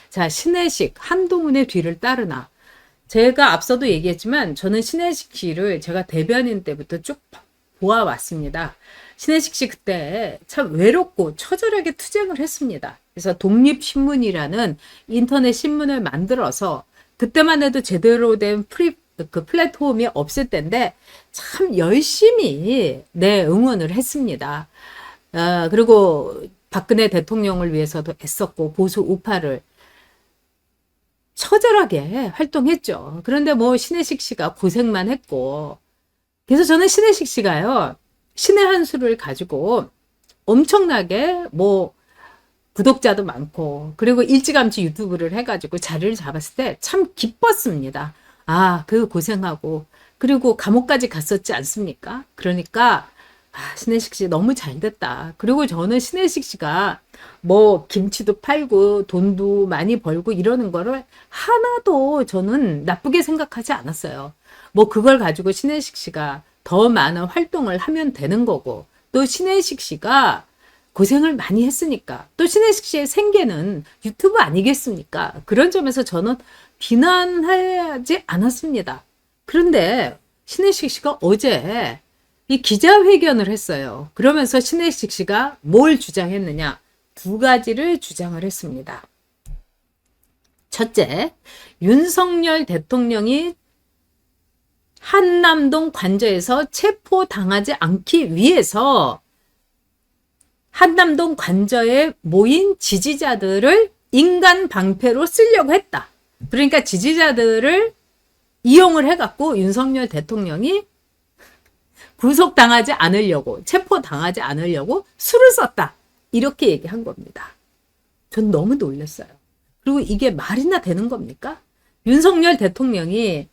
자, 신혜식, 한동훈의 뒤를 따르나. 제가 앞서도 얘기했지만 저는 신혜식 씨를 제가 대변인 때부터 쭉 보아왔습니다. 신혜식 씨 그때 참 외롭고 처절하게 투쟁을 했습니다. 그래서 독립신문이라는 인터넷 신문을 만들어서 그때만 해도 제대로 된 그 플랫폼이 없을 때인데 참 열심히 응원을 했습니다. 그리고 박근혜 대통령을 위해서도 애썼고 보수 우파를 처절하게 활동했죠. 그런데 뭐 신혜식 씨가 고생만 했고, 그래서 저는 신혜식 씨가요, 신의 한 수를 가지고 엄청나게 뭐 구독자도 많고, 그리고 일찌감치 유튜브를 해가지고 자리를 잡았을 때 참 기뻤습니다. 아, 그 고생하고, 그리고 감옥까지 갔었지 않습니까? 그러니까, 신혜식 씨 너무 잘 됐다. 그리고 저는 신혜식 씨가 뭐 김치도 팔고 돈도 많이 벌고 이러는 거를 하나도 저는 나쁘게 생각하지 않았어요. 뭐 그걸 가지고 신혜식 씨가 더 많은 활동을 하면 되는 거고, 또 신혜식 씨가 고생을 많이 했으니까, 또 신혜식 씨의 생계는 유튜브 아니겠습니까? 그런 점에서 저는 비난하지 않았습니다. 그런데 신혜식 씨가 어제 이 기자회견을 했어요. 그러면서 신혜식 씨가 뭘 주장했느냐? 두 가지를 주장을 했습니다. 첫째, 윤석열 대통령이 한남동 관저에서 체포당하지 않기 위해서 한남동 관저에 모인 지지자들을 인간 방패로 쓰려고 했다. 그러니까 지지자들을 이용을 해갖고 윤석열 대통령이 구속당하지 않으려고, 체포당하지 않으려고 수를 썼다. 이렇게 얘기한 겁니다. 전 너무 놀랐어요. 그리고 이게 말이나 되는 겁니까? 윤석열 대통령이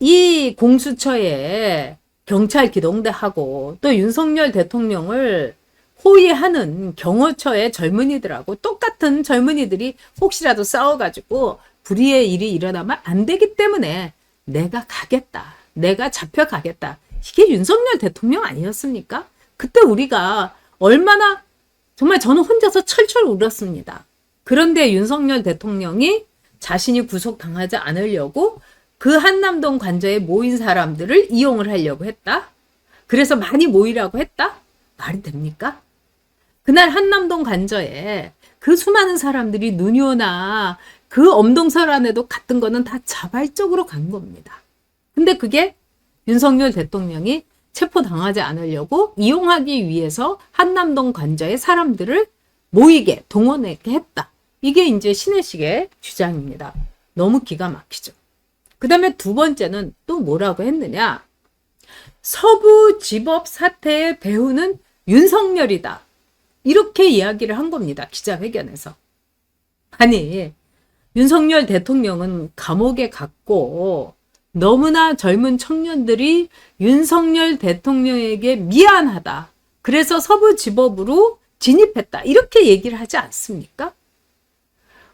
이 공수처에 경찰 기동대하고 또 윤석열 대통령을 호위하는 경호처의 젊은이들하고 똑같은 젊은이들이 혹시라도 싸워가지고 불의의 일이 일어나면 안 되기 때문에 내가 가겠다. 내가 잡혀가겠다. 이게 윤석열 대통령 아니었습니까? 그때 우리가 얼마나 정말 저는 혼자서 철철 울었습니다. 그런데 윤석열 대통령이 자신이 구속당하지 않으려고 그 한남동 관저에 모인 사람들을 이용을 하려고 했다? 그래서 많이 모이라고 했다? 말이 됩니까? 그날 한남동 관저에 그 수많은 사람들이 눈이 오나 그 엄동설 안에도 갔던 거는 다 자발적으로 간 겁니다. 근데 그게 윤석열 대통령이 체포당하지 않으려고 이용하기 위해서 한남동 관저에 사람들을 모이게 동원하게 했다. 이게 이제 신혜식의 주장입니다. 너무 기가 막히죠. 그 다음에 두 번째는 또 뭐라고 했느냐. 서부지법 사태의 배후는 윤석열이다. 이렇게 이야기를 한 겁니다. 기자회견에서. 아니, 윤석열 대통령은 감옥에 갔고 너무나 젊은 청년들이 윤석열 대통령에게 미안하다. 그래서 서부지법으로 진입했다. 이렇게 얘기를 하지 않습니까?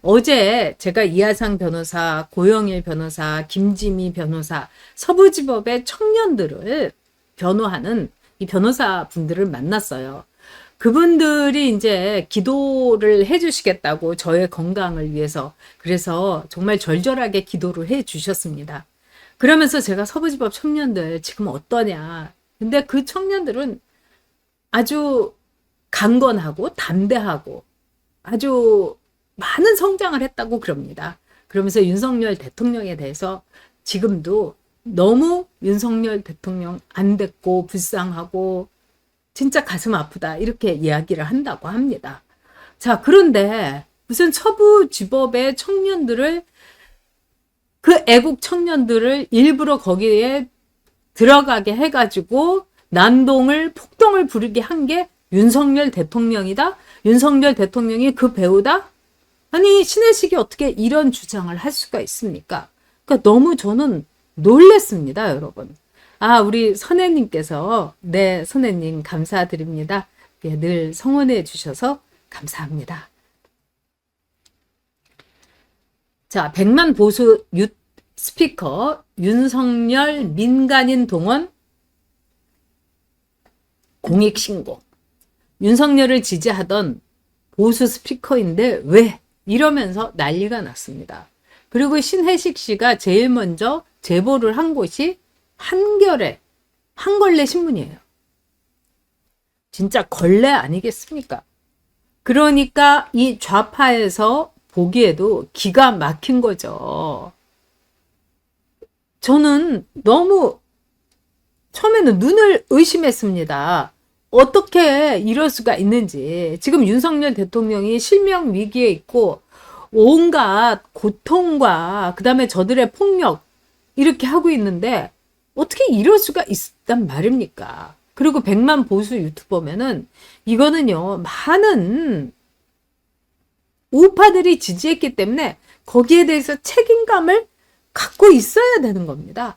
어제 제가 이하상 변호사, 고영일 변호사, 김지미 변호사, 서부지법의 청년들을 변호하는 이 변호사 분들을 만났어요. 그분들이 이제 기도를 해주시겠다고 저의 건강을 위해서 그래서 정말 절절하게 기도를 해주셨습니다. 그러면서 제가 서부지법 청년들 지금 어떠냐. 근데 그 청년들은 아주 강건하고 담대하고 아주 많은 성장을 했다고 그럽니다. 그러면서 윤석열 대통령에 대해서 지금도 너무 윤석열 대통령 안 됐고 불쌍하고 진짜 가슴 아프다 이렇게 이야기를 한다고 합니다. 자, 그런데 무슨 서부지법의 청년들을 그 애국 청년들을 일부러 거기에 들어가게 해가지고 난동을 폭동을 부르게 한 게 윤석열 대통령이다? 윤석열 대통령이 그 배우다? 아니 신혜식이 어떻게 이런 주장을 할 수가 있습니까? 그러니까 너무 저는 놀랬습니다, 여러분. 아, 우리 선혜님께서 네, 선혜님 감사드립니다. 네, 늘 성원해 주셔서 감사합니다. 자, 100만 보수 스피커 윤석열 민간인 동원 공익신고. 윤석열을 지지하던 보수 스피커인데 왜 이러면서 난리가 났습니다. 그리고 신혜식 씨가 제일 먼저 제보를 한 곳이 한걸레 신문이에요. 진짜 걸레 아니겠습니까? 그러니까 이 좌파에서 보기에도 기가 막힌 거죠. 저는 너무 처음에는 눈을 의심했습니다. 어떻게 이럴 수가 있는지. 지금 윤석열 대통령이 실명 위기에 있고 온갖 고통과 그다음에 저들의 폭력 이렇게 하고 있는데 어떻게 이럴 수가 있단 말입니까? 그리고 100만 보수 유튜버면은 이거는요, 많은 우파들이 지지했기 때문에 거기에 대해서 책임감을 갖고 있어야 되는 겁니다.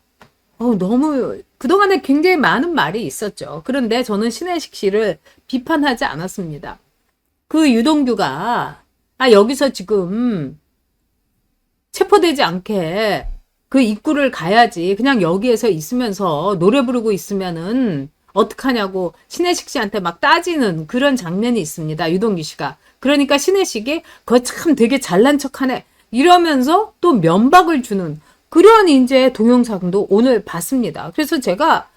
너무 그동안에 굉장히 많은 말이 있었죠. 그런데 저는 신혜식 씨를 비판하지 않았습니다. 그 유동규가 여기서 지금 체포되지 않게 그 입구를 가야지 그냥 여기에서 있으면서 노래 부르고 있으면은 어떡하냐고 신혜식 씨한테 막 따지는 그런 장면이 있습니다. 유동규 씨가. 그러니까 신혜식이 그거 참 되게 잘난 척하네 이러면서 또 면박을 주는 그런 이제 동영상도 오늘 봤습니다. 그래서 제가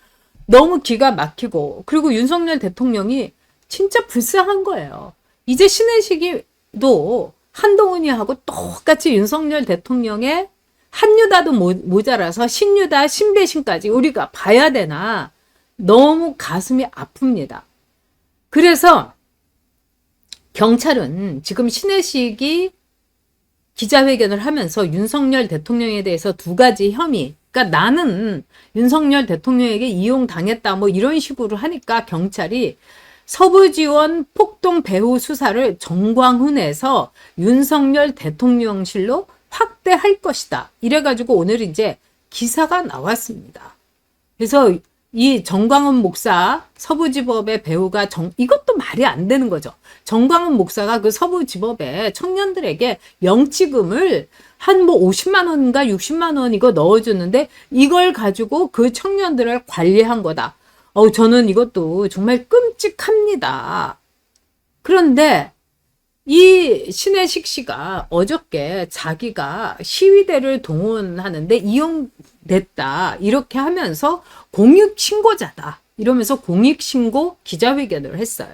너무 기가 막히고 그리고 윤석열 대통령이 진짜 불쌍한 거예요. 이제 신혜식이도 한동훈이하고 똑같이 윤석열 대통령의 한유다도 모자라서 신유다 신배신까지 우리가 봐야 되나 너무 가슴이 아픕니다. 그래서 경찰은 지금 신혜식이 기자회견을 하면서 윤석열 대통령에 대해서 2가지 혐의, 그러니까 나는 윤석열 대통령에게 이용당했다 뭐 이런 식으로 하니까 경찰이 서부지원 폭동 배후 수사를 정광훈에서 윤석열 대통령실로 확대할 것이다. 이래가지고 오늘 이제 기사가 나왔습니다. 그래서 이 정광훈 목사 서부지법의 배우가 이것도 말이 안 되는 거죠. 정광훈 목사가 그 서부지법에 청년들에게 영치금을 한 뭐 50만 원인가 60만 원 이거 넣어줬는데 이걸 가지고 그 청년들을 관리한 거다. 저는 이것도 정말 끔찍합니다. 그런데 이 신혜식 씨가 어저께 자기가 시위대를 동원하는데 이용됐다 이렇게 하면서 공익신고자다 이러면서 공익신고 기자회견을 했어요.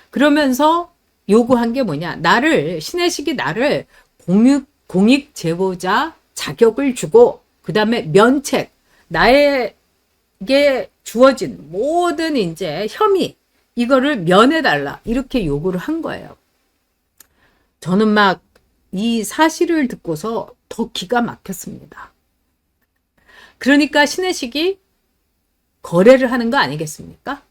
그러면서 요구한 게 뭐냐, 신혜식이 나를 공익제보자 자격을 주고 그 다음에 면책, 나에게 주어진 모든 이제 혐의 이거를 면해달라 이렇게 요구를 한 거예요. 저는 막 이 사실을 듣고서 더 기가 막혔습니다. 그러니까 신혜식이 거래를 하는 거 아니겠습니까?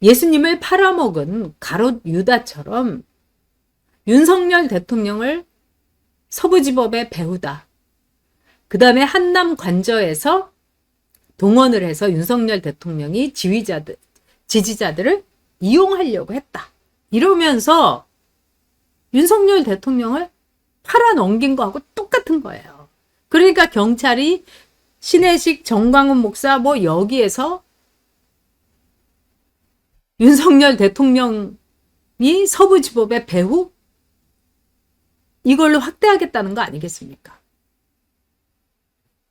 예수님을 팔아먹은 가롯 유다처럼 윤석열 대통령을 서부지법의 배우다. 그 다음에 한남 관저에서 동원을 해서 윤석열 대통령이 지지자들을 이용하려고 했다. 이러면서 윤석열 대통령을 팔아넘긴 거하고 똑같은 거예요. 그러니까 경찰이 신혜식, 정광훈 목사 뭐 여기에서 윤석열 대통령이 서부지법의 배후 이걸로 확대하겠다는 거 아니겠습니까?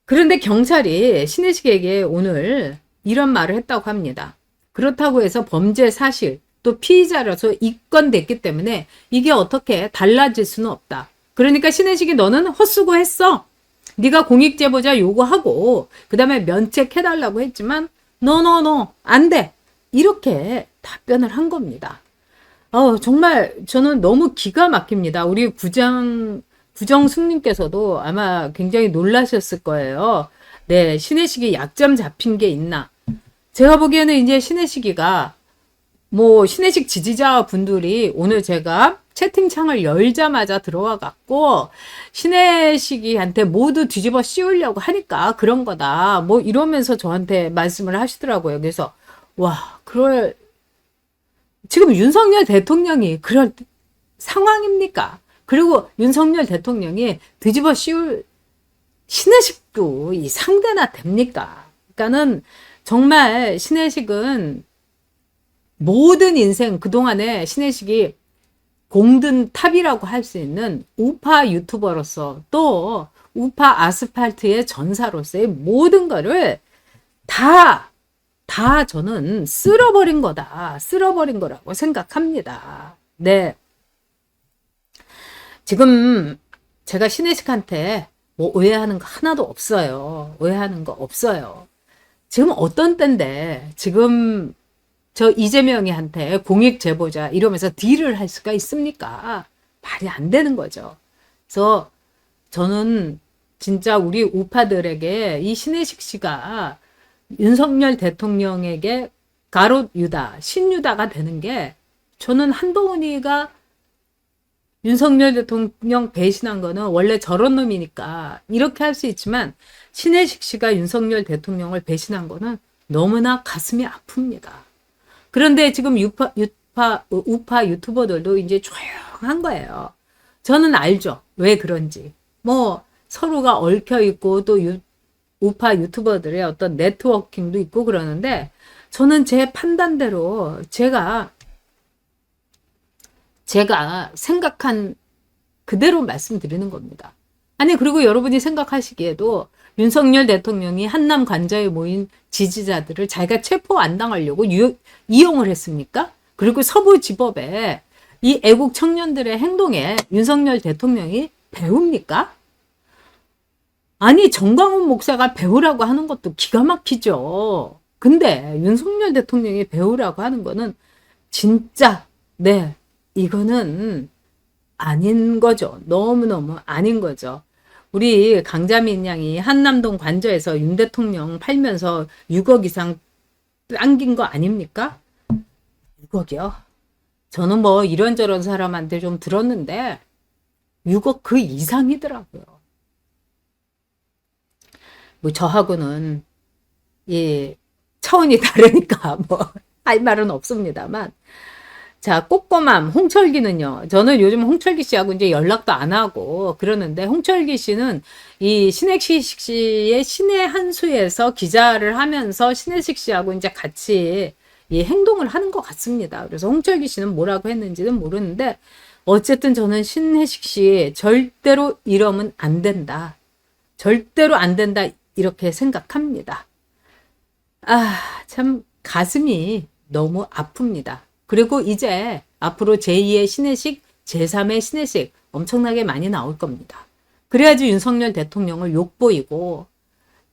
그런데 경찰이 신혜식에게 오늘 이런 말을 했다고 합니다. 그렇다고 해서 범죄 사실 또 피의자라서 입건됐기 때문에 이게 어떻게 달라질 수는 없다. 그러니까 신혜식이 너는 헛수고했어. 네가 공익제보자 요구하고 그 다음에 면책해달라고 했지만 노 안 돼. 이렇게 답변을 한 겁니다. 정말 저는 너무 기가 막힙니다. 우리 구정숙님께서도 아마 굉장히 놀라셨을 거예요. 네, 신혜식이 약점 잡힌 게 있나. 제가 보기에는 이제 신혜식이가 신혜식 지지자 분들이 오늘 제가 채팅창을 열자마자 들어와 갖고 신혜식이한테 모두 뒤집어 씌우려고 하니까 그런 거다. 이러면서 저한테 말씀을 하시더라고요. 그래서 지금 윤석열 대통령이 그럴 상황입니까? 그리고 윤석열 대통령이 뒤집어 씌울 신혜식도 이 상대나 됩니까? 그러니까는 정말 신혜식은 모든 인생 그동안에 신혜식이 공든 탑이라고 할 수 있는 우파 유튜버로서 또 우파 아스팔트의 전사로서의 모든 거를 다 저는 쓸어버린 거다. 쓸어버린 거라고 생각합니다. 네. 지금 제가 신혜식한테 뭐 오해하는 거 하나도 없어요. 오해하는 거 없어요. 지금 어떤 때인데 지금 저 이재명이한테 공익 제보자 이러면서 딜을 할 수가 있습니까? 말이 안 되는 거죠. 그래서 저는 진짜 우리 우파들에게 이 신혜식 씨가 윤석열 대통령에게 가롯 유다, 신유다가 되는 게 저는 한동훈이가 윤석열 대통령 배신한 거는 원래 저런 놈이니까 이렇게 할 수 있지만 신혜식 씨가 윤석열 대통령을 배신한 거는 너무나 가슴이 아픕니다. 그런데 지금 우파 유튜버들도 이제 조용한 거예요. 저는 알죠. 왜 그런지. 뭐 서로가 얽혀 있고 또 우파 유튜버들의 어떤 네트워킹도 있고 그러는데 저는 제 판단대로 제가 생각한 그대로 말씀드리는 겁니다. 아니 그리고 여러분이 생각하시기에도 윤석열 대통령이 한남 관저에 모인 지지자들을 자기가 체포 안 당하려고 이용을 했습니까? 그리고 서부지법에 이 애국 청년들의 행동에 윤석열 대통령이 배웁니까? 아니 정광훈 목사가 배우라고 하는 것도 기가 막히죠. 근데 윤석열 대통령이 배우라고 하는 거는 진짜 이거는 아닌 거죠. 너무너무 아닌 거죠. 우리 강자민 양이 한남동 관저에서 윤 대통령 팔면서 6억 이상 당긴 거 아닙니까? 6억이요? 저는 뭐 이런저런 사람한테 좀 들었는데 6억 그 이상이더라고요. 뭐 저하고는 차원이 다르니까 뭐 할 말은 없습니다만 자, 꼬꼬맘, 홍철기는요. 저는 요즘 홍철기 씨하고 이제 연락도 안 하고 그러는데 홍철기 씨는 이 신혜식 씨의 신의 한 수에서 기자를 하면서 신혜식 씨하고 이제 같이 이 행동을 하는 것 같습니다. 그래서 홍철기 씨는 뭐라고 했는지는 모르는데 어쨌든 저는 신혜식 씨 절대로 이러면 안 된다. 절대로 안 된다. 이렇게 생각합니다. 아, 참 가슴이 너무 아픕니다. 그리고 이제 앞으로 제2의 신혜식, 제3의 신혜식 엄청나게 많이 나올 겁니다. 그래야지 윤석열 대통령을 욕보이고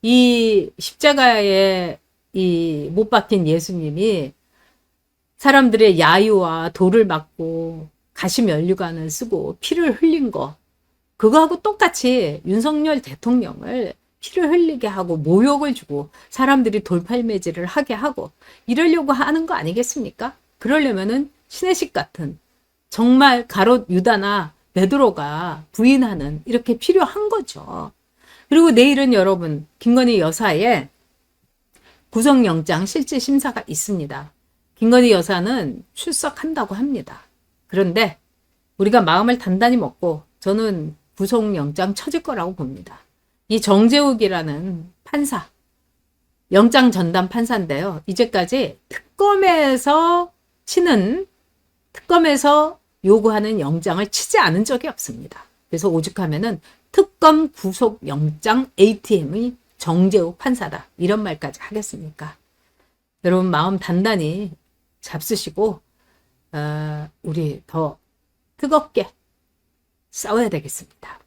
이 십자가에 못 박힌 예수님이 사람들의 야유와 돌을 맞고 가시면류관을 쓰고 피를 흘린 거 그거하고 똑같이 윤석열 대통령을 피를 흘리게 하고 모욕을 주고 사람들이 돌팔매질을 하게 하고 이러려고 하는 거 아니겠습니까? 그러려면은 신혜식 같은 정말 가롯 유다나 베드로가 부인하는 이렇게 필요한 거죠. 그리고 내일은 여러분 김건희 여사의 구속영장 실질 심사가 있습니다. 김건희 여사는 출석한다고 합니다. 그런데 우리가 마음을 단단히 먹고 저는 구속영장 쳐질 거라고 봅니다. 이 정재욱이라는 판사, 영장 전담 판사인데요. 이제까지 특검에서 요구하는 영장을 치지 않은 적이 없습니다. 그래서 오죽하면은 특검 구속영장 ATM의 정재욱 판사다. 이런 말까지 하겠습니까? 여러분 마음 단단히 잡수시고 우리 더 뜨겁게 싸워야 되겠습니다.